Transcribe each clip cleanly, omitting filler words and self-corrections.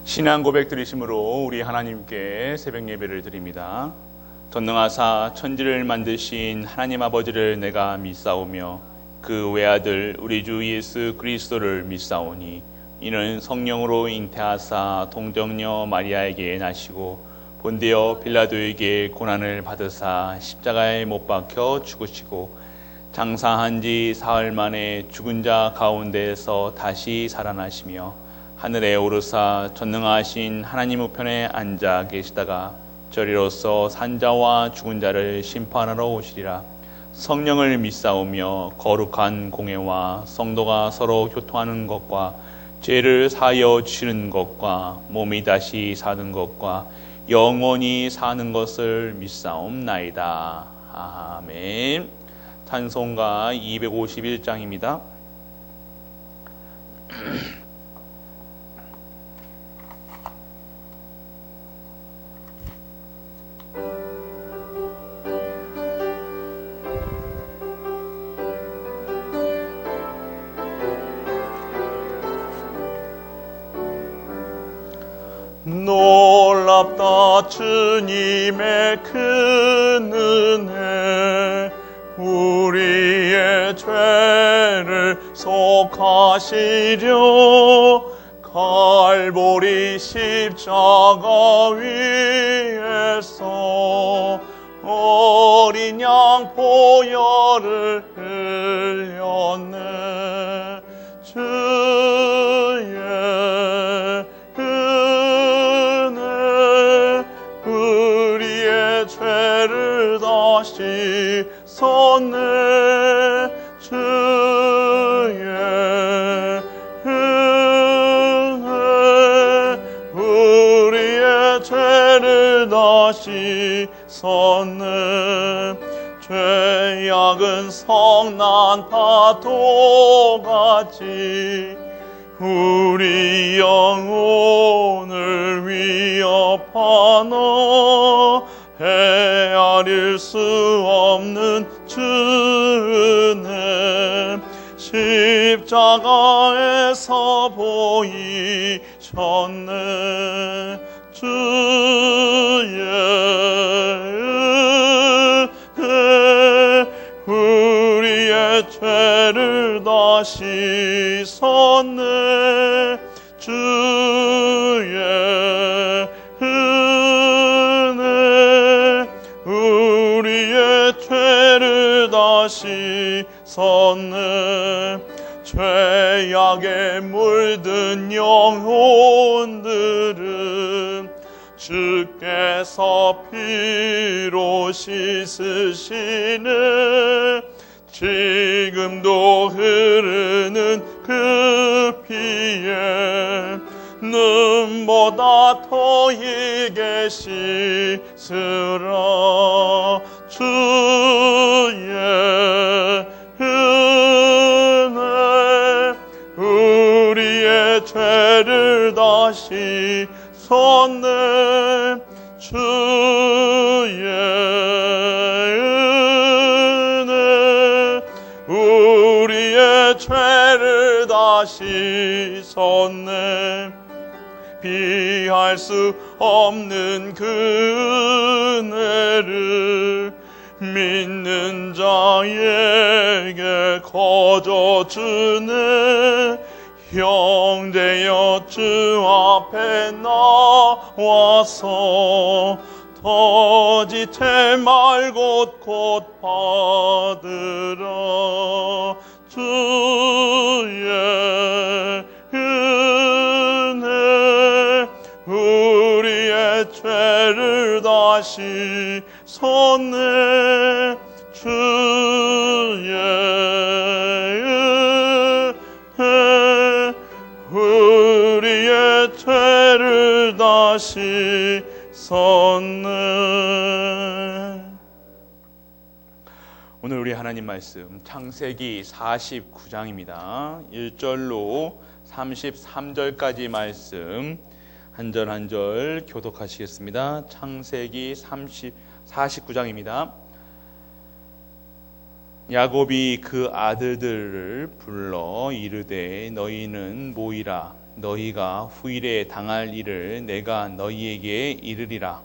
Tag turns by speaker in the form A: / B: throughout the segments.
A: 신앙 고백 드리심으로 우리 하나님께 새벽 예배를 드립니다. 전능하사 천지를 만드신 하나님 아버지를 내가 믿사오며 그 외아들 우리 주 예수 그리스도를 믿사오니 이는 성령으로 잉태하사 동정녀 마리아에게 나시고 본디오 빌라도에게 고난을 받으사 십자가에 못 박혀 죽으시고 장사한 지 사흘 만에 죽은 자 가운데에서 다시 살아나시며 하늘에 오르사 전능하신 하나님 우편에 앉아 계시다가 저리로서 산자와 죽은 자를 심판하러 오시리라. 성령을 믿사오며 거룩한 공회와 성도가 서로 교통하는 것과 죄를 사하여 주시는 것과 몸이 다시 사는 것과 영원히 사는 것을 믿사옵나이다. 아멘. 찬송가 251장입니다. 놀랍다 주님의 큰 은혜, 우리의 죄를 속하시려 갈보리 십자가 위에서 어린 양 보혈을 흘렸네. 주의 죄를 다시 섰네. 주의 은혜 우리의 죄를 다시 섰네. 죄악은 성난 파도같이 우리 영혼을 위협하나 헤아릴 수 없는 주는 십자가에서 보이셨네. 주의 은혜 우리의 죄를 다시 섰네. 주의 우리의 죄를 다시 섰네. 죄악에 물든 영혼들은 주께서 피로 씻으시네. 지금도 흐르는 그 피에 눈보다 더 이게 씻으라. 주의 은혜 우리의 죄를 다시 섰네. 주의 은혜 우리의 죄를 다시 섰네. 피할 수 없는 그 은혜를 믿는 자에게 거저 주네. 형제여 주 앞에 나와서 터지지 말고 곧 받으라. 주의 은혜 우리의 죄를 다시 섰네. 주의 은혜 우리의 죄를 다시 섰네. 오늘 우리 하나님 말씀 창세기 49장입니다. 1절로 33절까지 말씀 한 절 한 절 교독하시겠습니다. 창세기 49장입니다. 야곱이 그 아들들을 불러 이르되 너희는 모이라 너희가 후일에 당할 일을 내가 너희에게 이르리라.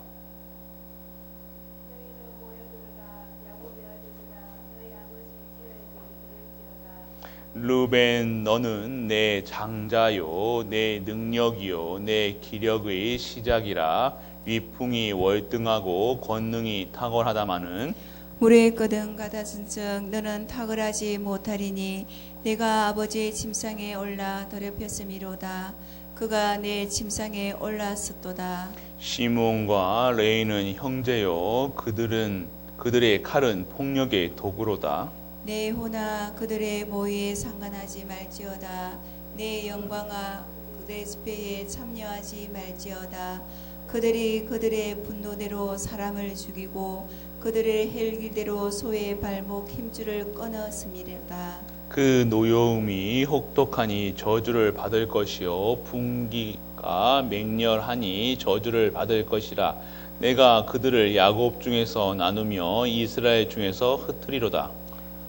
A: 르벤 너는 내 장자요 내 능력이요 내 기력의 시작이라. 위풍이 월등하고 권능이 탁월하다마는
B: 물의 거든 가다순적 너는 탁월하지 못하리니 내가 아버지의 침상에 올라 더럽혔음이로다. 그가 내 침상에 올랐었도다.
A: 시몬과 레이는 형제요 그들의 칼은 폭력의 도구로다.
B: 내 호나 그들의 모의에 상관하지 말지어다. 내 영광아 그들의 집회에 참여하지 말지어다. 그들이 그들의 분노대로 사람을 죽이고 그들의 헬기대로 소의 발목 힘줄을 끊었음이로다.
A: 그 노여움이 혹독하니 저주를 받을 것이요 분기가 맹렬하니 저주를 받을 것이라. 내가 그들을 야곱 중에서 나누며 이스라엘 중에서 흩으리로다.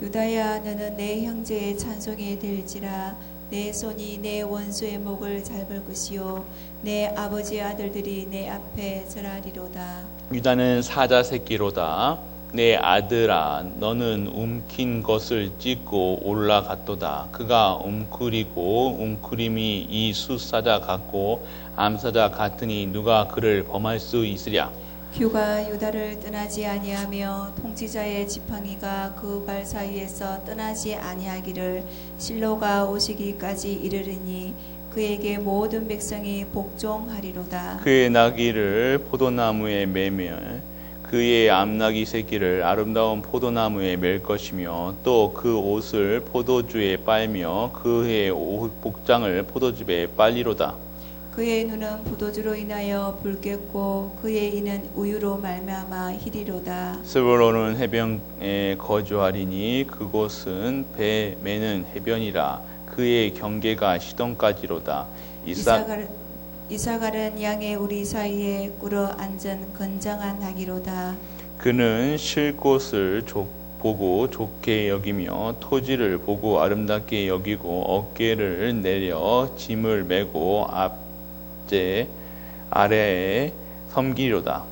B: 유다야 너는 내 형제의 찬송이 될지라. 내 손이 내 원수의 목을 잡을 것이요 내 아버지의 아들들이 내 앞에 절하리로다.
A: 유다는 사자 새끼로다. 내 아들아 너는 움킨 것을 찢고 올라갔도다. 그가 웅크리고 웅크림이 이 숫사자 같고 암사자 같으니 누가 그를 범할 수 있으랴.
B: 규가 유다를 떠나지 아니하며 통치자의 지팡이가 그 발 사이에서 떠나지 아니하기를 실로가 오시기까지 이르리니 그에게 모든 백성이 복종하리로다.
A: 그의 나귀를 포도나무에 매며 그의 암나귀 새끼를 아름다운 포도나무에 맬 것이며 또 그 옷을 포도주에 빨며 그의 복장을 포도즙에 빨리로다.
B: 그의 눈은 포도주로 인하여 붉겠고 그의 이는 우유로 말미암아 희리로다.
A: 스불론은 해변에 거주하리니 그곳은 배 매는 해변이라. 그의 경계가 시돈까지로다.
B: 이사갈은 양의 우리 사이에 꿇어 앉은 건장한 나귀로다.
A: 그는 쉴 곳을 보고 좋게 여기며 토지를 보고 아름답게 여기고 어깨를 내려 짐을 메고 앞제 아래에 섬기로다.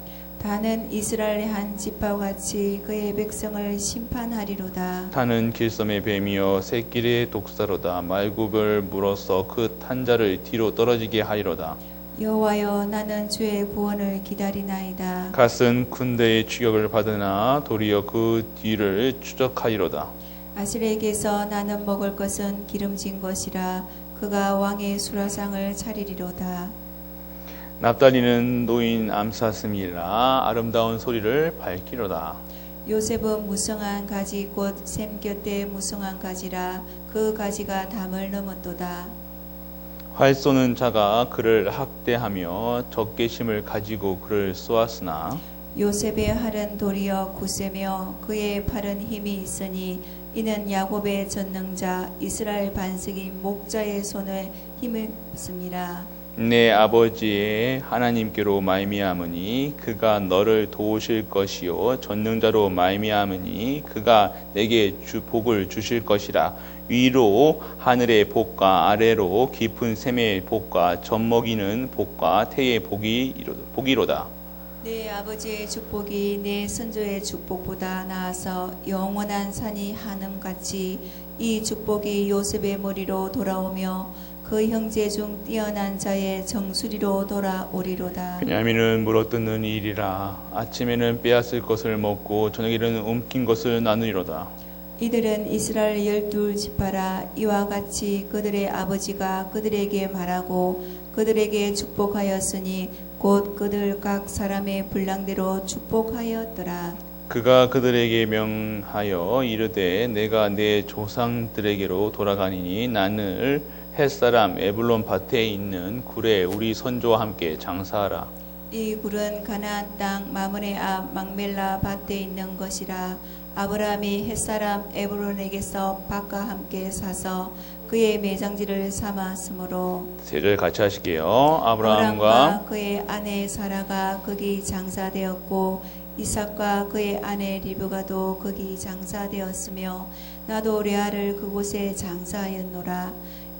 B: 다는 이스라엘의 한 지파와 같이 그의 백성을 심판하리로다.
A: 타는 길섬의 뱀이여 새끼의 독사로다. 말굽을 물어서 그 탄자를 뒤로 떨어지게 하리로다.
B: 여호와여 나는 주의 구원을 기다리나이다.
A: 갓은 군대의 추격을 받으나 도리어 그 뒤를 추적하리로다.
B: 아슬에게서 나는 먹을 것은 기름진 것이라. 그가 왕의 수라상을 차리리로다.
A: 납달리는 노인 암사슴이라. 아름다운 소리를 밝히로다.
B: 요셉은 무성한 가지 곧 샘 곁에 무성한 가지라. 그 가지가 담을 넘었도다.
A: 활 쏘는 자가 그를 학대하며 적개심을 가지고 그를 쏘았으나
B: 요셉의 활은 도리어 굳세며 그의 팔은 힘이 있으니 이는 야곱의 전능자 이스라엘 반석인 목자의 손에 힘을 씁니다.
A: 내 아버지의 하나님께로 말미암으니 그가 너를 도우실 것이요 전능자로 말미암으니 그가 내게 복을 주실 것이라. 위로 하늘의 복과 아래로 깊은 샘의 복과 젖먹이는 복과 태의 복이로다.
B: 내 아버지의 축복이 내 선조의 축복보다 나아서 영원한 산이 한음같이 이 축복이 요셉의 머리로 돌아오며 그 형제 중 뛰어난 자의 정수리로 돌아오리로다.
A: 베냐민은 물어뜯는 일이라. 아침에는 빼앗을 것을 먹고 저녁에는 움킨 것을 나누리로다.
B: 이들은 이스라엘 12지파라. 이와 같이 그들의 아버지가 그들에게 말하고 그들에게 축복하였으니 곧 그들 각 사람의 분량대로 축복하였더라.
A: 그가 그들에게 명하여 이르되 내가 내 조상들에게로 돌아가니니 나는 햇사람 에불론 밭에 있는 굴에 우리 선조와 함께 장사하라.
B: 이 굴은 가나안 땅 마므네 앞 막멜라 밭에 있는 것이라. 아브라함이 햇사람 에브론에게서 밭과 함께 사서 그의 매장지를 삼았으므로.
A: 세 절 같이 하실게요. 아브라함과
B: 그의 아내 사라가 거기 장사되었고 이삭과 그의 아내 리브가도 거기 장사되었으며 나도 레아를 그곳에 장사하였노라.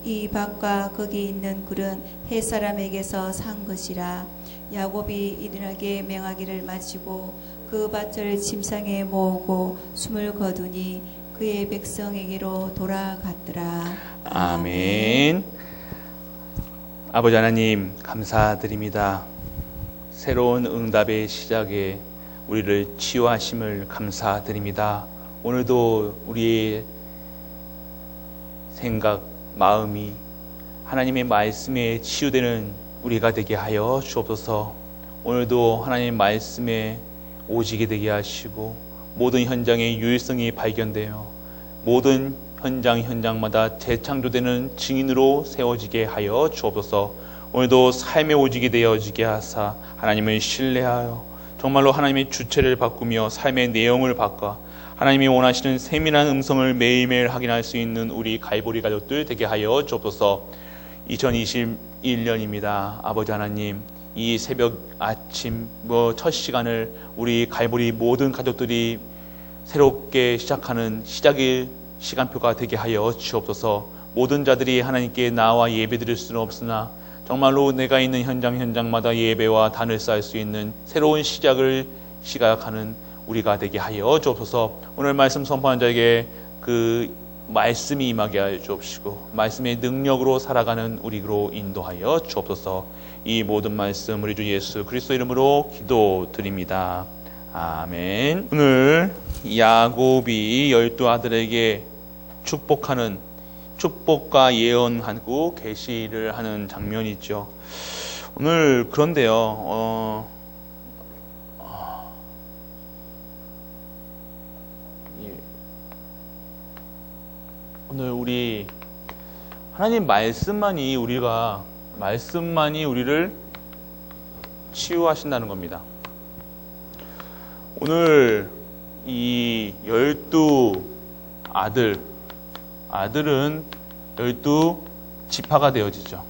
B: 이 밭과 거기 있는 굴은 햇사람에게서 산 것이라. 야곱이 이들에게 명하기를 마치고 그 밭을 침상에 모으고 숨을 거두니 그의 백성에게로 돌아갔더라.
A: 아멘. 아버지 하나님 감사드립니다. 새로운 응답의 시작에 우리를 치유하심을 감사드립니다. 오늘도 우리의 생각, 마음이 하나님의 말씀에 치유되는 우리가 되게 하여 주옵소서. 오늘도 하나님의 말씀에 오지게 되게 하시고 모든 현장의 유일성이 발견되어 모든 현장마다 재창조되는 증인으로 세워지게 하여 주옵소서. 오늘도 삶에 오지게 되어지게 하사 하나님을 신뢰하여 정말로 하나님의 주체를 바꾸며 삶의 내용을 바꿔 하나님이 원하시는 세밀한 음성을 매일매일 확인할 수 있는 우리 갈보리 가족들 되게 하여 주옵소서. 2021년입니다. 아버지 하나님, 이 새벽 아침 첫 시간을 우리 갈보리 모든 가족들이 새롭게 시작하는 시작의 시간표가 되게 하여 주옵소서. 모든 자들이 하나님께 나와 예배드릴 수는 없으나 정말로 내가 있는 현장마다 예배와 단을 쌓을 수 있는 새로운 시작을 시작하는 우리가 되게 하여 주옵소서. 오늘 말씀 선포한 자에게 그 말씀이 임하게 하여 주옵시고 말씀의 능력으로 살아가는 우리로 인도하여 주옵소서. 이 모든 말씀 우리 주 예수 그리스도 이름으로 기도드립니다. 아멘. 오늘 야곱이 12 아들에게 축복하는 축복과 예언하고 계시를 하는 장면이 있죠. 오늘 그런데요. 오늘 우리 하나님 말씀만이 우리를 치유하신다는 겁니다. 오늘 이 12 아들은 12 지파가 되어지죠.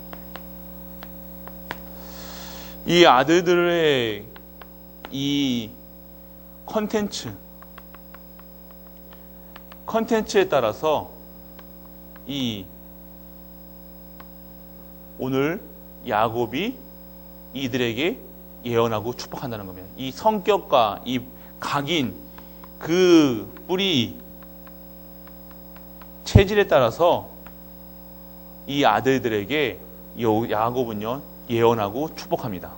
A: 이 아들들의 이 컨텐츠에 따라서 이 오늘 야곱이 이들에게 예언하고 축복한다는 겁니다. 이 성격과 이 각인 그 뿌리 체질에 따라서 이 아들들에게 야곱은요 예언하고 축복합니다.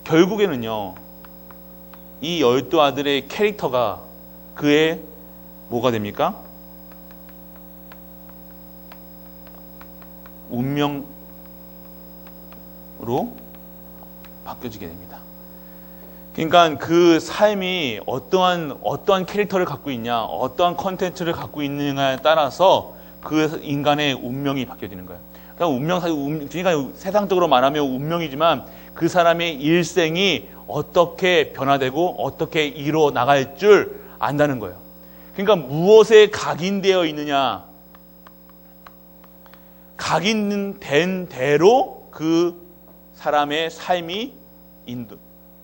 A: 결국에는요 이 12 아들의 캐릭터가 그의 뭐가 됩니까? 운명으로 바뀌어지게 됩니다. 그러니까 그 삶이 어떠한 캐릭터를 갖고 있냐, 어떠한 컨텐츠를 갖고 있느냐에 따라서 그 인간의 운명이 바뀌어지는 거예요. 그러니까 세상적으로 말하면 운명이지만 그 사람의 일생이 어떻게 변화되고 어떻게 이루어 나갈 줄 안다는 거예요. 그러니까 무엇에 각인되어 있느냐, 각인된 대로 그 사람의 삶이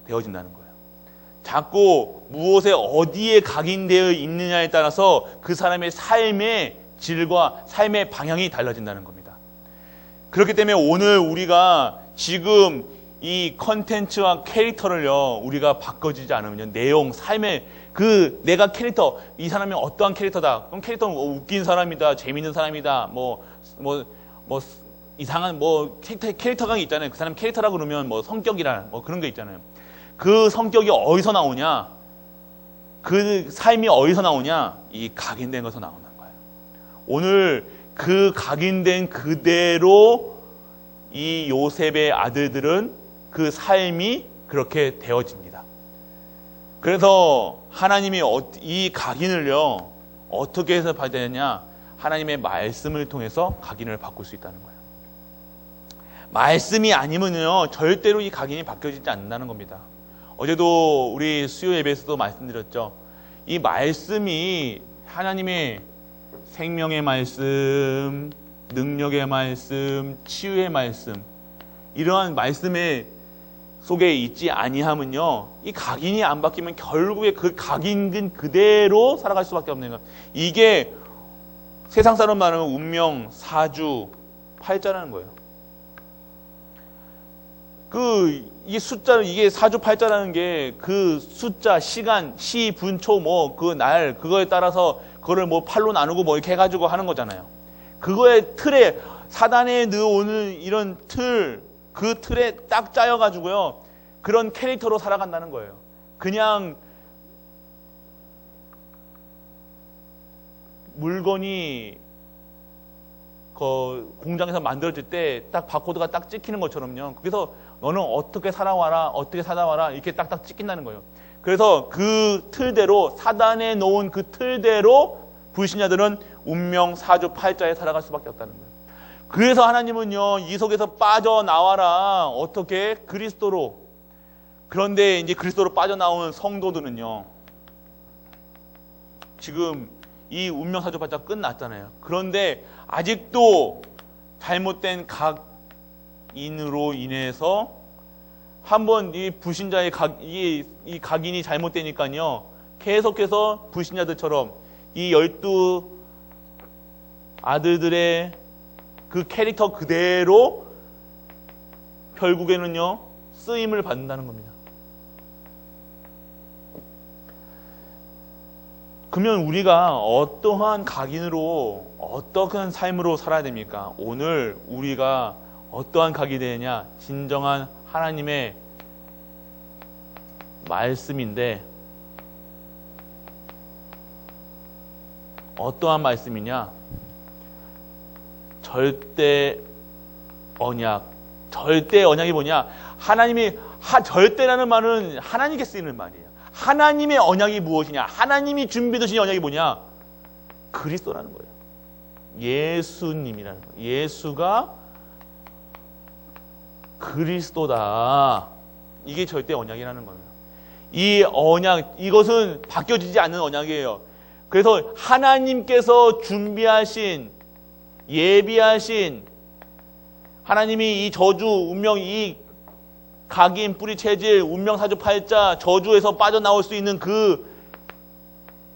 A: 되어진다는 거예요. 자꾸 무엇에 어디에 각인되어 있느냐에 따라서 그 사람의 삶의 질과 삶의 방향이 달라진다는 겁니다. 그렇기 때문에 오늘 우리가 지금 이 컨텐츠와 캐릭터를요 우리가 바꿔지지 않으면 내용, 삶의 내가 캐릭터, 이 사람이 어떠한 캐릭터다. 그럼 캐릭터는 웃긴 사람이다, 재밌는 사람이다, 이상한 캐릭터가 있잖아요. 그 사람 캐릭터라고 그러면 성격이라 그런 게 있잖아요. 그 성격이 어디서 나오냐? 그 삶이 어디서 나오냐? 이 각인된 것에서 나오는 거예요. 오늘 그 각인된 그대로 이 요셉의 아들들은 그 삶이 그렇게 되어집니다. 그래서 하나님이 이 각인을요 어떻게 해서 봐야 되느냐? 하나님의 말씀을 통해서 각인을 바꿀 수 있다는 거예요. 말씀이 아니면요 절대로 이 각인이 바뀌어지지 않는다는 겁니다. 어제도 우리 수요 예배에서도 말씀드렸죠. 이 말씀이 하나님의 생명의 말씀, 능력의 말씀, 치유의 말씀, 이러한 말씀의 속에 있지 아니하면요 이 각인이 안 바뀌면 결국에 그 각인된 그대로 살아갈 수밖에 없는 거예요. 이게 세상 사람 말하면 운명, 사주, 팔자라는 거예요. 이 숫자를, 이게 사주 팔자라는 게 그 숫자, 시간, 시, 분, 초, 뭐, 그 날, 그거에 따라서 그거를 뭐 팔로 나누고 뭐 이렇게 해가지고 하는 거잖아요. 그거의 틀에, 사단에 넣어오는 이런 틀, 그 틀에 딱 짜여가지고요. 그런 캐릭터로 살아간다는 거예요. 그냥 물건이 공장에서 만들어질 때 딱 바코드가 딱 찍히는 것처럼요. 그래서 너는 어떻게 살아와라, 어떻게 살아와라 이렇게 딱딱 찍힌다는 거예요. 그래서 그 틀대로, 사단에 놓은 그 틀대로 불신자들은 운명, 사주, 팔자에 살아갈 수밖에 없다는 거예요. 그래서 하나님은요, 이 속에서 빠져나와라. 어떻게? 그리스도로. 그런데 이제 그리스도로 빠져나오는 성도들은요, 지금 이 운명, 사주, 팔자 끝났잖아요. 그런데 아직도 잘못된 각인으로 인해서 한번 이 불신자의 이 각인이 잘못되니까요, 계속해서 불신자들처럼 이 12 아들들의 그 캐릭터 그대로 결국에는요, 쓰임을 받는다는 겁니다. 그러면 우리가 어떠한 각인으로, 어떠한 삶으로 살아야 됩니까? 오늘 우리가 어떠한 각이 되느냐? 진정한 하나님의 말씀인데, 어떠한 말씀이냐? 절대 언약. 절대 언약이 뭐냐? 절대라는 말은 하나님께 쓰이는 말이에요. 하나님의 언약이 무엇이냐? 하나님이 준비해 두신 언약이 뭐냐? 그리스도라는 거예요. 예수님이라는 거예요. 예수가 그리스도다. 이게 절대 언약이라는 거예요. 이 언약, 이것은 바뀌어지지 않는 언약이에요. 그래서 하나님께서 준비하신, 예비하신, 하나님이 이 저주, 운명, 이 각인, 뿌리, 체질, 운명, 사주, 팔자, 저주에서 빠져나올 수 있는 그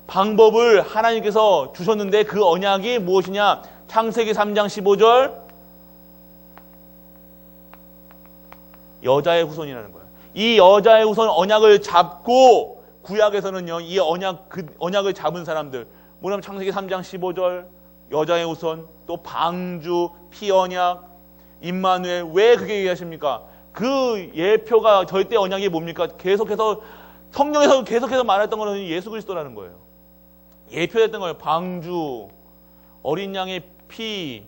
A: 방법을 하나님께서 주셨는데, 그 언약이 무엇이냐? 창세기 3장 15절, 여자의 후손이라는 거예요. 이 여자의 후손 언약을 잡고, 구약에서는요, 이 언약을 잡은 사람들, 뭐냐면 창세기 3장 15절, 여자의 후손, 또 방주, 피언약, 임마누엘. 왜 그게 얘기하십니까? 그 예표가, 절대 언약이 뭡니까? 계속해서 성경에서 계속해서 말했던 거는 예수 그리스도라는 거예요. 예표했던 거예요. 방주, 어린 양의 피,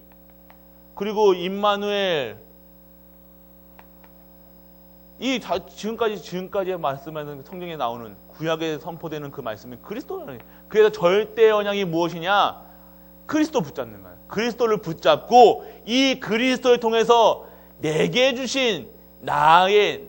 A: 그리고 임마누엘. 이 지금까지 말씀하는 성경에 나오는, 구약에 선포되는 그 말씀이 그리스도라는 거예요. 그래서 절대 언약이 무엇이냐? 그리스도 붙잡는 거예요. 그리스도를 붙잡고, 이 그리스도를 통해서 내게 주신 나의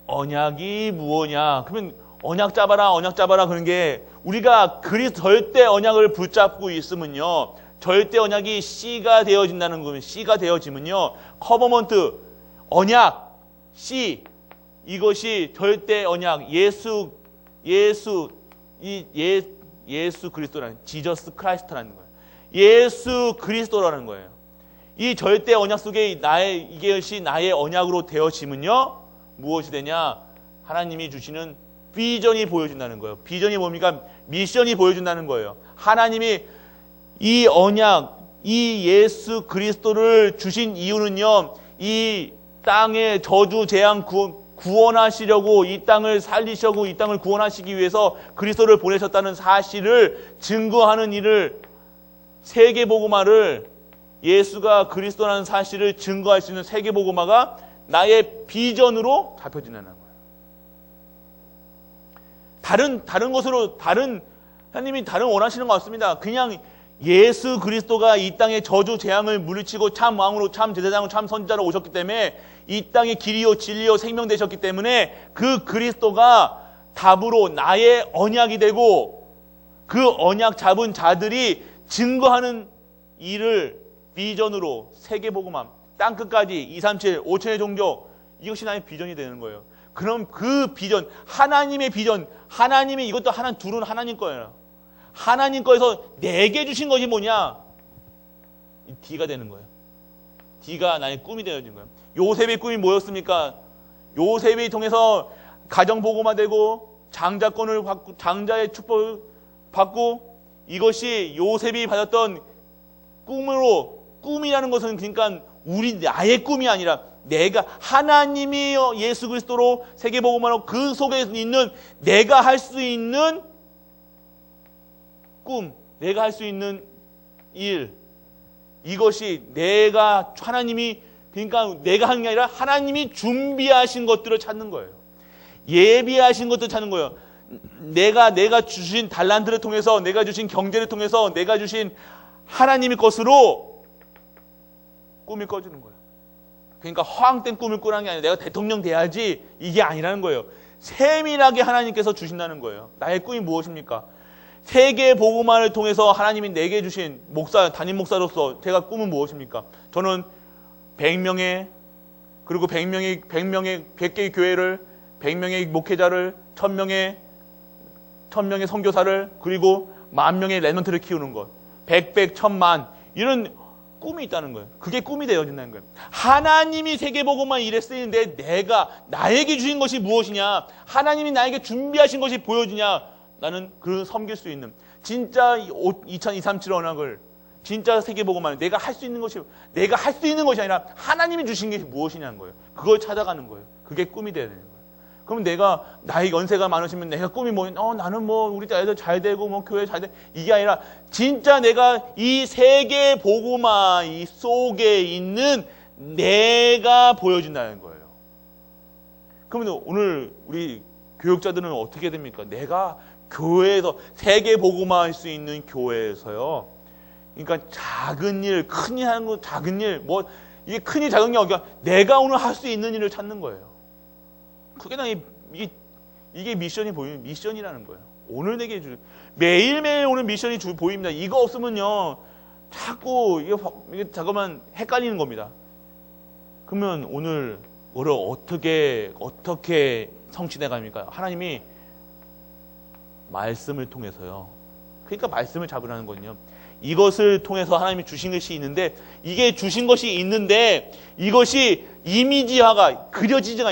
A: 언약이 무엇이냐? 그러면 언약 잡아라 그런 게, 우리가 절대 언약을 붙잡고 있으면요, 절대 언약이 씨가 되어진다는 거예요. 씨가 되어지면요, 커버먼트, 언약, 씨, 이것이 절대 언약, 예수 그리스도라는, 지저스 크라이스트라는 거예요. 예수 그리스도라는 거예요. 이 절대 언약 속에 이것이 나의 언약으로 되어지면요, 무엇이 되냐? 하나님이 주시는 비전이 보여준다는 거예요. 비전이 뭡니까? 미션이 보여준다는 거예요. 하나님이 이 언약, 이 예수 그리스도를 주신 이유는요, 이 땅의 저주, 재앙, 구원하시려고, 이 땅을 살리시려고, 이 땅을 구원하시기 위해서 그리스도를 보내셨다는 사실을 증거하는 일을, 세계복음화를, 예수가 그리스도라는 사실을 증거할 수 있는 세계복음화가 나의 비전으로 잡혀진다는 거예요. 하나님이 다른 원하시는 것 같습니다. 그냥 예수 그리스도가 이 땅의 저주, 재앙을 물리치고 참 왕으로, 참 제사장으로, 참 선지자로 오셨기 때문에, 이 땅의 길이요, 진리요, 생명 되셨기 때문에, 그 그리스도가 답으로 나의 언약이 되고, 그 언약 잡은 자들이 증거하는 일을 비전으로, 세계복음화, 땅끝까지 237, 5천의 종교, 이것이 나의 비전이 되는 거예요. 그럼 그 비전, 하나님의 비전, 하나님의 이것도 둘은 하나님 거예요. 하나님 거에서 내게 주신 것이 뭐냐? 이 D가 되는 거예요. D가 나의 꿈이 되어진 거예요. 요셉의 꿈이 뭐였습니까? 요셉이 통해서 가정보고만 되고 장자권을 받고 장자의 축복을 받고 이것이 요셉이 받았던 꿈이라는 것은 그러니까 나의 꿈이 아니라 내가 하나님이 예수 그리스도로 세계복음화로 그 속에 있는 내가 할 수 있는 꿈, 내가 할 수 있는 일, 이것이 하나님이 그러니까 내가 하는 게 아니라 하나님이 준비하신 것들을 찾는 거예요. 예비하신 것들을 찾는 거예요. 내가 주신 달란트를 통해서, 내가 주신 경제를 통해서, 내가 주신 하나님의 것으로 꿈이 꺼지는 거예요. 그러니까 허황된 꿈을 꾸라는 게 아니라 내가 대통령 돼야지 이게 아니라는 거예요. 세밀하게 하나님께서 주신다는 거예요. 나의 꿈이 무엇입니까? 세계 복음화를 통해서 하나님이 내게 주신 담임 목사로서 제가 꿈은 무엇입니까? 저는 100명의 100개의 교회를 100명의 목회자를 1000명의 선교사를 그리고 10,000명의 랩런트를 키우는 것. 100, 1000만 이런 꿈이 있다는 거예요. 그게 꿈이 되어진다는 거예요. 하나님이 세계복음화 일에 쓰이는데 나에게 주신 것이 무엇이냐? 하나님이 나에게 준비하신 것이 보여지냐? 나는 그 섬길 수 있는 진짜 2237 언약을 진짜 세계복음화 내가 할 수 있는 것이 아니라 하나님이 주신 게 무엇이냐는 거예요. 그걸 찾아가는 거예요. 그게 꿈이 되는 거예요. 그럼 나이 연세가 많으시면 내가 꿈이 나는 우리 애들 잘 되고 교회 잘 돼. 이게 아니라 진짜 내가 이 세계 복음화 이 속에 있는 내가 보여진다는 거예요. 그러면 오늘 우리 교육자들은 어떻게 됩니까? 내가 교회에서 세계 복음화 할 수 있는 교회에서요. 그러니까 작은 일, 큰 일 하는 거, 작은 일, 이게 큰 일, 작은 일, 그러니까 내가 오늘 할 수 있는 일을 찾는 거예요. 그게 이게 미션이 보이는 미션이라는 거예요. 오늘 내게 매일매일 오는 미션이 보입니다. 이거 없으면요, 자꾸 이게 잠깐만 헷갈리는 겁니다. 그러면 오늘 어떻게 성취돼 갑니까? 하나님이 말씀을 통해서요. 그러니까 말씀을 잡으라는 거는요. 이것을 통해서 하나님이 주신 것이 있는데 이게 주신 것이 있는데 이것이 이미지화가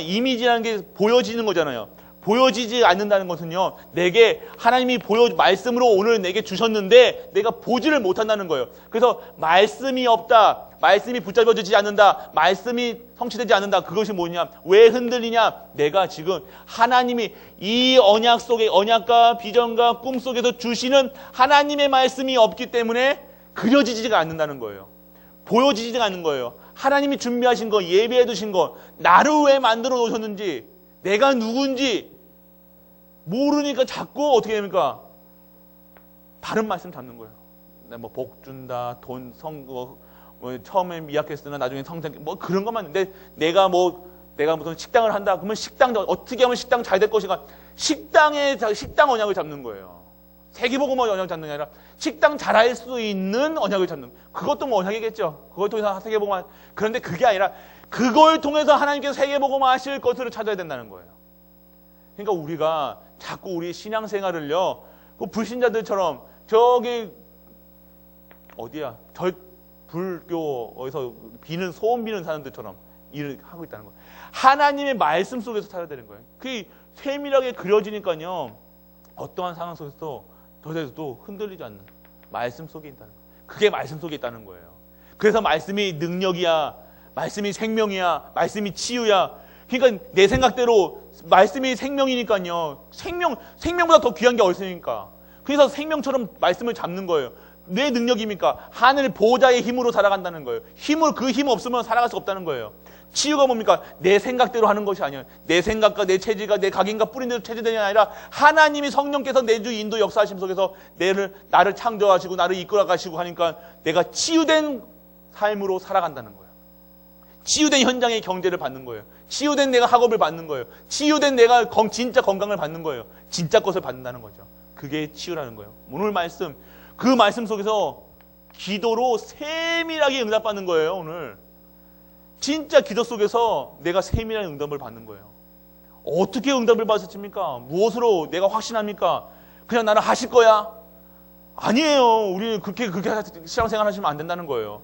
A: 이미지라는 게 보여지는 거잖아요. 보여지지 않는다는 것은요. 내게 하나님이 말씀으로 오늘 내게 주셨는데 내가 보지를 못한다는 거예요. 그래서 말씀이 없다. 말씀이 붙잡아지지 않는다. 말씀이 성취되지 않는다. 그것이 뭐냐? 왜 흔들리냐? 내가 지금 하나님이 이 언약 속에 언약과 비전과 꿈 속에서 주시는 하나님의 말씀이 없기 때문에 그려지지가 않는다는 거예요. 보여지지가 않는 거예요. 하나님이 준비하신 거, 예비해 두신 거, 나를 왜 만들어 놓으셨는지, 내가 누군지 모르니까 자꾸 어떻게 됩니까? 다른 말씀 잡는 거예요. 복 준다, 돈, 처음에 미약했으나 나중에 성장, 그런 것만. 내가 무슨 식당을 한다. 그러면 어떻게 하면 식당 잘 될 것인가? 식당 언약을 잡는 거예요. 세계복음화 언약을 잡는 게 아니라 식당 잘할 수 있는 언약을 잡는 거예요. 그것도 언약이겠죠. 그걸 통해서 세계복음화. 그런데 그게 아니라 그걸 통해서 하나님께서 세계복음화 하실 것을 찾아야 된다는 거예요. 그러니까 우리가 자꾸 우리 신앙생활을요, 그 불신자들처럼 저기 어디야? 불교에서 소원 비는 사람들처럼 일을 하고 있다는 거예요. 하나님의 말씀 속에서 살아야 되는 거예요. 그게 세밀하게 그려지니까요. 어떠한 상황 속에서도 흔들리지 않는 말씀 속에 있다는 거예요. 그게 말씀 속에 있다는 거예요. 그래서 말씀이 능력이야. 말씀이 생명이야. 말씀이 치유야. 그러니까 내 생각대로 말씀이 생명이니까요. 생명보다 더 귀한 게 어디 있습니까? 그래서 생명처럼 말씀을 잡는 거예요. 내 능력입니까? 하늘 보호자의 힘으로 살아간다는 거예요. 그 힘 없으면 살아갈 수 없다는 거예요. 치유가 뭡니까? 내 생각대로 하는 것이 아니에요. 내 생각과 내 체질과 내 각인과 뿌린 대로 체질되는 게 아니라 하나님이 성령께서 내 주 인도 역사하심 속에서 나를 창조하시고 나를 이끌어 가시고 하니까 내가 치유된 삶으로 살아간다는 거예요. 치유된 현장의 경제를 받는 거예요. 치유된 내가 학업을 받는 거예요. 치유된 내가 진짜 건강을 받는 거예요. 진짜 것을 받는다는 거죠. 그게 치유라는 거예요. 오늘 그 말씀 속에서 기도로 세밀하게 응답받는 거예요. 오늘 진짜 기도 속에서 내가 세밀한 응답을 받는 거예요. 어떻게 응답을 받으십니까? 무엇으로 내가 확신합니까? 그냥 나는 하실 거야? 아니에요. 우리 그렇게 신앙생활 하시면 안 된다는 거예요.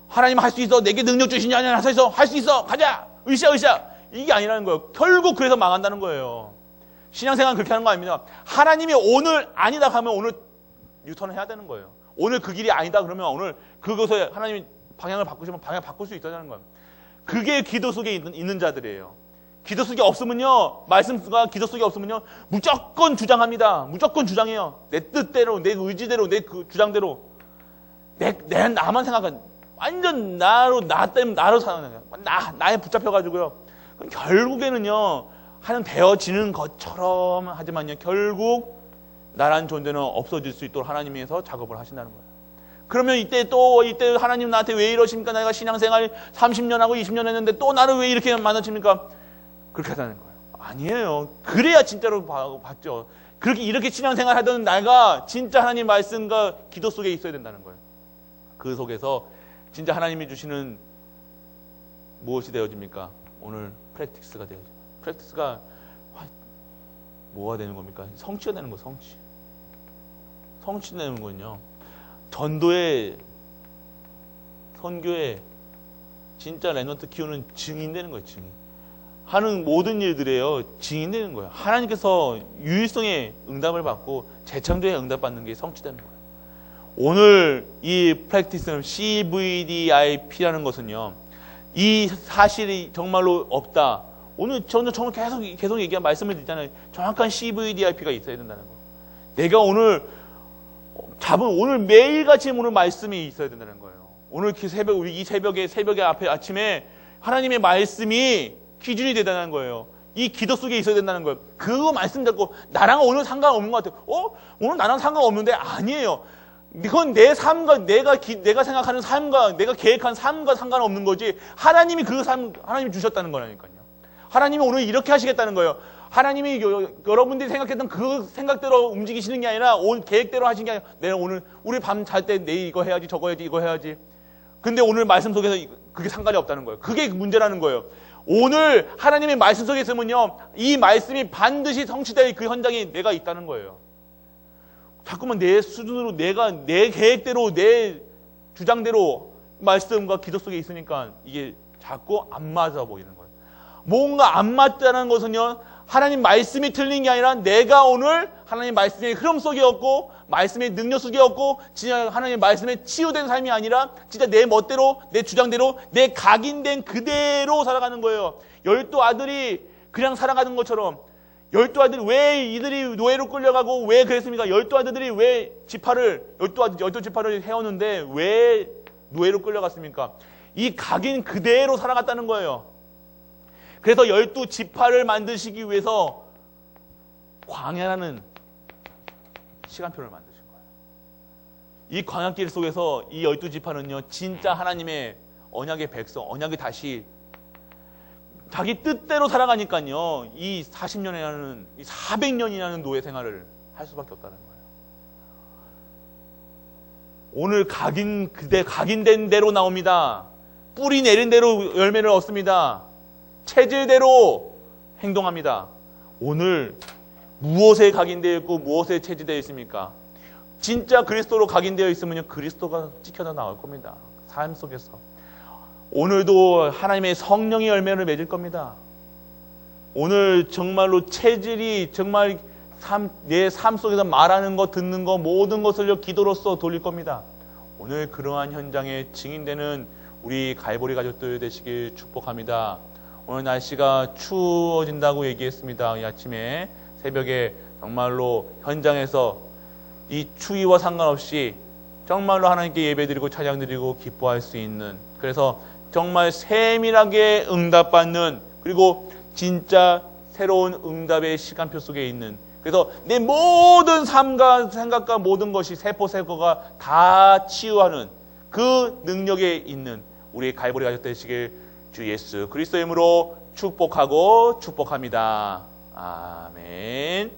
A: 하나님 할 수 있어. 내게 능력 주시냐? 할 수 있어. 가자. 으쌰. 이게 아니라는 거예요. 결국 그래서 망한다는 거예요. 신앙생활은 그렇게 하는 거 아닙니다. 하나님이 오늘 아니다 하면 오늘 유턴을 해야 되는 거예요. 오늘 그 길이 아니다 그러면 오늘 그것에 하나님이 방향을 바꾸시면 방향 바꿀 수 있다는 거예요. 그게 기도 속에 있는 자들이에요. 기도 속에 없으면요, 말씀과 기도 속에 없으면요, 무조건 주장합니다. 무조건 주장해요. 내 뜻대로, 내 의지대로, 내 그 주장대로. 내 나만 생각한, 완전 나로 사는 거예요. 나에 붙잡혀가지고요. 결국에는요, 하는 되어지는 것처럼 하지만요, 결국 나란 존재는 없어질 수 있도록 하나님께서 작업을 하신다는 거예요. 그러면 이때 하나님 나한테 왜 이러십니까? 내가 신앙생활 30년 하고 20년 했는데 또 나를 왜 이렇게 만나십니까? 그렇게 하자는 거예요. 아니에요. 그래야 진짜로 봤죠. 이렇게 신앙생활 하던 내가 진짜 하나님 말씀과 기도 속에 있어야 된다는 거예요. 그 속에서 진짜 하나님이 주시는 무엇이 되어집니까? 오늘 프랙티스가 되어집니다. 프랙티스가 뭐가 되는 겁니까? 성취가 되는 거예요. 성취 되는 건요. 전도에, 선교에 진짜 랩런트 키우는 증인 되는 거예요. 증인. 하는 모든 일들에요. 증인 되는 거예요. 하나님께서 유일성의 응답을 받고 재창조의 응답받는 게 성취되는 거예요. 오늘 이 프랙티스는 CVDIP라는 것은요. 이 사실이 정말로 없다. 오늘 저는 계속 얘기한 말씀을 드리잖아요. 정확한 CVDIP가 있어야 된다는 거예요. 내가 오늘 매일같이 오늘 말씀이 있어야 된다는 거예요. 오늘 이 새벽에 앞에 아침에 하나님의 말씀이 기준이 되다는 거예요. 이 기도 속에 있어야 된다는 거예요. 그거 말씀 듣고 나랑 오늘 상관없는 것 같아요. 오늘 나랑 상관없는데 아니에요. 이건 내 삶과 내가 생각하는 삶과 내가 계획한 삶과 상관없는 거지. 하나님이 하나님이 주셨다는 거라니까요. 하나님이 오늘 이렇게 하시겠다는 거예요. 하나님이 여러분들이 생각했던 그 생각대로 움직이시는 게 아니라 온 계획대로 하신 게 아니라 내가 오늘 우리 밤 잘 때 내일 이거 해야지 저거 해야지 이거 해야지. 근데 오늘 말씀 속에서 그게 상관이 없다는 거예요. 그게 문제라는 거예요. 오늘 하나님의 말씀 속에 있으면요, 이 말씀이 반드시 성취될 그 현장에 내가 있다는 거예요. 자꾸만 내 수준으로 내 계획대로 내 주장대로 말씀과 기도 속에 있으니까 이게 자꾸 안 맞아 보이는 거예요. 뭔가 안 맞다는 것은요, 하나님 말씀이 틀린 게 아니라 내가 오늘 하나님 말씀의 흐름 속에 없고 말씀의 능력 속에 없고 진짜 하나님 말씀에 치유된 삶이 아니라 진짜 내 멋대로 내 주장대로 내 각인된 그대로 살아가는 거예요. 12아들이 그냥 살아가는 것처럼 12아들이 왜 이들이 노예로 끌려가고 왜 그랬습니까? 12아들들이 왜 12지파를 해오는데 왜 노예로 끌려갔습니까? 이 각인 그대로 살아갔다는 거예요. 그래서 12지파를 만드시기 위해서 광야라는 시간표를 만드신 거예요. 이 광야길 속에서 이 12지파는요, 진짜 하나님의 언약의 백성, 언약이 다시 자기 뜻대로 살아가니까요, 이 40년이라는, 이 400년이라는 노예 생활을 할 수밖에 없다는 거예요. 오늘 각인된 대로 나옵니다. 뿌리 내린 대로 열매를 얻습니다. 체질대로 행동합니다. 오늘 무엇에 각인되어 있고 무엇에 체질되어 있습니까? 진짜 그리스도로 각인되어 있으면 그리스도가 찍혀져 나올 겁니다. 삶 속에서. 오늘도 하나님의 성령의 열매를 맺을 겁니다. 오늘 정말로 체질이 정말 내 삶 속에서 말하는 것, 듣는 것, 모든 것을 기도로서 돌릴 겁니다. 오늘 그러한 현장에 증인되는 우리 갈보리 가족들 되시길 축복합니다. 오늘 날씨가 추워진다고 얘기했습니다. 이 아침에 새벽에 정말로 현장에서 이 추위와 상관없이 정말로 하나님께 예배드리고 찬양드리고 기뻐할 수 있는, 그래서 정말 세밀하게 응답받는, 그리고 진짜 새로운 응답의 시간표 속에 있는, 그래서 내 모든 삶과 생각과 모든 것이 세포가 다 치유하는 그 능력에 있는 우리 갈보리 가족 되시길 주 예수 그리스도의 이름으로 축복합니다. 아멘.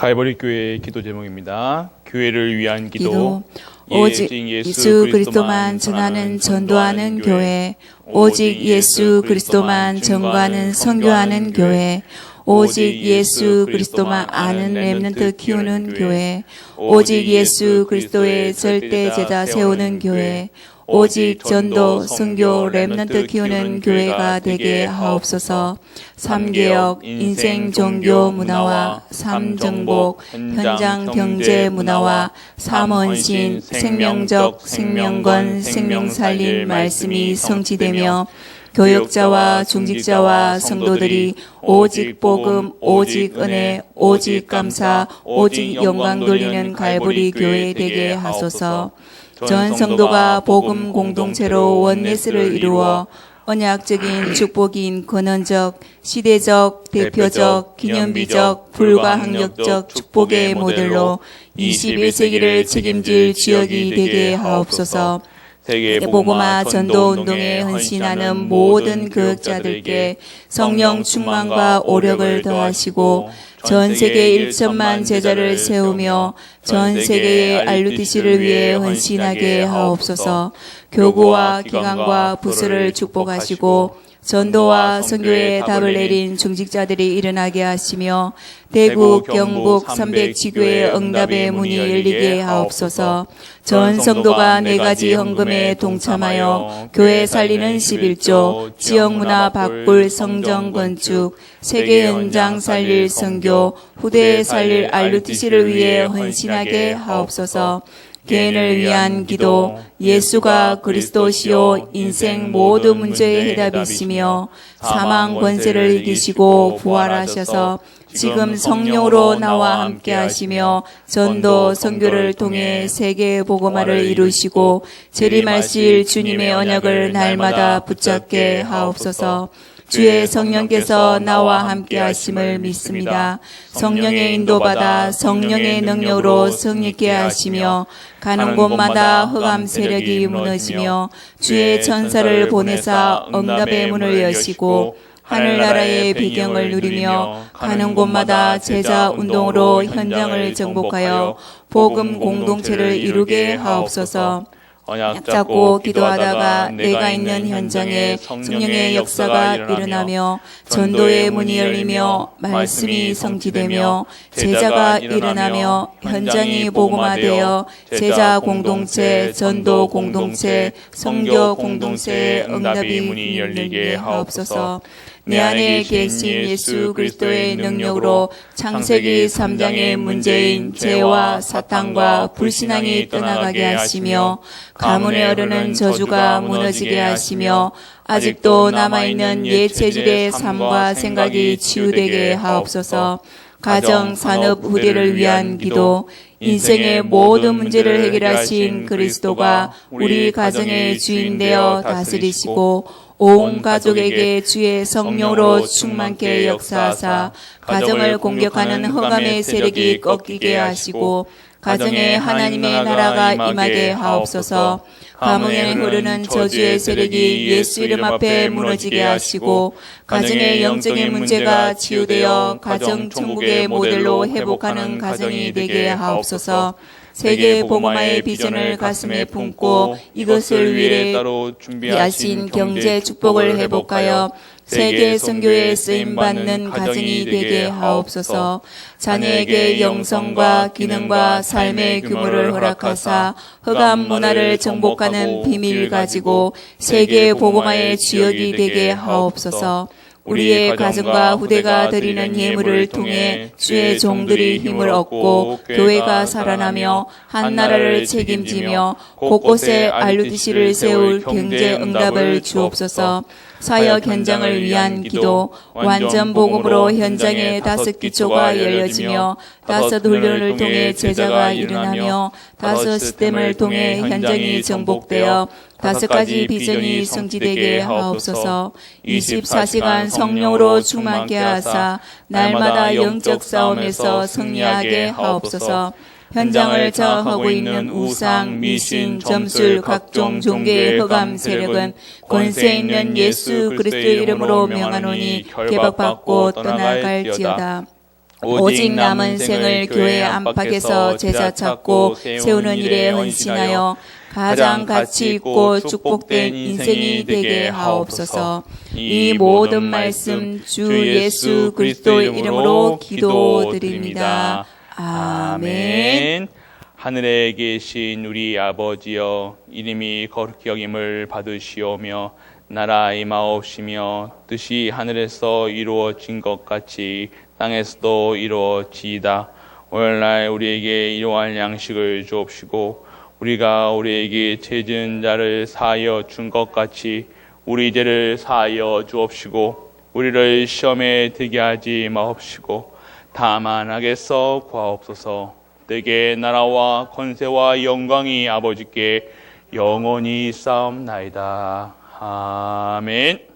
A: 갈보리 교회의 기도 제목입니다. 교회를 위한 기도.
B: 오직 예수 그리스도만 전하는 전도하는 교회. 오직 예수 그리스도만 전가하는 선교하는 교회. 오직 예수 그리스도만 아는 렘넌트 키우는 교회. 오직 예수 그리스도의 절대 제자 세우는 교회. 오직 전도, 선교, 렘넌트 키우는 교회가 되게 하옵소서. 3개역, 인생, 종교, 문화와 3정복, 현장 경제 문화와 3헌신, 생명적, 생명권, 생명살린 말씀이 성취되며 교역자와 중직자와 성도들이 오직 복음, 오직 은혜, 오직 감사, 오직 영광 돌리는 갈보리 교회 되게 하소서. 전 성도가 복음 공동체로 원네스를 이루어 언약적인 축복인 근원적, 시대적, 대표적, 기념비적, 불가항력적 축복의 모델로 21세기를 책임질 지역이 되게 하옵소서. 세계복음화 전도운동에 헌신하는 모든 교역자들께 성령 충만과 오력을 더하시고 전 세계 1천만 제자를 세우며 전 세계의 RUTC를 위해 헌신하게 하옵소서. 교구와 기관과 부서를 축복하시고 전도와 선교에 답을 내린 중직자들이 일어나게 하시며 대국, 경북, 300지교의 응답의 문이 열리게 하옵소서. 전 성도가 4가지 헌금에 동참하여 교회 살리는 11조, 지역문화 바꿀 성정 건축, 세계 현장 살릴 선교, 후대에 살릴 RUTC를 위해 헌신하게 하옵소서. 개인을 위한 기도. 예수가 그리스도시요 인생 모든 문제의 해답이시며 사망 권세를 이기시고 부활하셔서 지금 성령으로 나와 함께 하시며 전도 선교를 통해 세계 복음화를 이루시고 재림하실 주님의 언약을 날마다 붙잡게 하옵소서. 주의 성령께서 나와 함께 하심을 믿습니다. 성령의 인도받아 성령의 능력으로 성립케 하시며 가는 곳마다 흑암 세력이 무너지며 주의 천사를 보내사 응답의 문을 여시고 하늘나라의 비경을 누리며 가는 곳마다 제자 운동으로 현장을 정복하여 복음 공동체를 이루게 하옵소서. 약잡고 기도하다가 내가 있는 현장에 성령의 역사가 일어나며 전도의 문이 열리며 말씀이 성취되며 제자가 일어나며 현장이 복음화되어 제자 공동체, 전도 공동체, 선교 공동체의 응답의 문이 열리게 하옵소서. 내 안에 계신 예수 그리스도의 능력으로 창세기 3장의 문제인 죄와 사탄과 불신앙이 떠나가게 하시며 가문에 오르는 저주가 무너지게 하시며 아직도 남아있는 옛 체질의 삶과 생각이 치유되게 하옵소서. 가정, 산업, 후대를 위한 기도. 인생의 모든 문제를 해결하신 그리스도가 우리 가정의 주인 되어 다스리시고 온 가족에게 주의 성령으로 충만케 역사하사 가정을 공격하는 흑암의 세력이 꺾이게 하시고 가정에 하나님의 나라가 임하게 하옵소서. 가문에 흐르는 저주의 세력이 예수 이름 앞에 무너지게 하시고 가정의 영적인 문제가 치유되어 가정 천국의 모델로 회복하는 가정이 되게 하옵소서. 세계 복음화의 비전을 가슴에 품고 이것을 위해 준비하신 경제 축복을 회복하여 세계 선교에 쓰임받는 가정이 되게 하옵소서. 자녀에게 영성과 기능과 삶의 규모를 허락하사 흑암 문화를 정복하는 비밀 가지고 세계 복음화의 주역이 되게 하옵소서. 우리의 가정과 후대가 드리는 예물을 통해 주의 종들이 힘을 얻고 교회가 살아나며 한 나라를 책임지며 곳곳에 RUTC를 세울 경제 응답을 주옵소서. 사역 현장을 위한 기도. 완전 복음으로 현장에 5기초가 열려지며 5훈련을 통해 제자가 일어나며 5시스템을 통해 현장이 정복되어 5가지 비전이 성취되게 하옵소서. 24시간 성령으로 충만케 하사 날마다 영적 싸움에서 승리하게 하옵소서. 현장을 장악하고 있는 우상, 미신, 점술, 각종 종교의 흑암 세력은 권세 있는 예수 그리스도의 이름으로 명하노니 개박받고 떠나갈지어다. 오직 남은 생을 교회 안팎에서 제자 찾고 세우는 일에 헌신하여 가장 가치 있고 축복된 인생이 되게 하옵소서. 이 모든 말씀 주 예수 그리스도의 이름으로 기도드립니다. 아멘.
A: 하늘에 계신 우리 아버지여, 이름이 거룩히 여김을 받으시오며 나라 임하옵시며 뜻이 하늘에서 이루어진 것 같이 땅에서도 이루어지이다. 오늘날 우리에게 일용할 양식을 주옵시고 우리가 우리에게 죄 지은 자를 사하여 준 것 같이 우리 죄를 사하여 주옵시고 우리를 시험에 들게 하지 마옵시고 다만 악에서 구하옵소서. 내게 나라와 권세와 영광이 아버지께 영원히 쌓옵나이다. 아멘.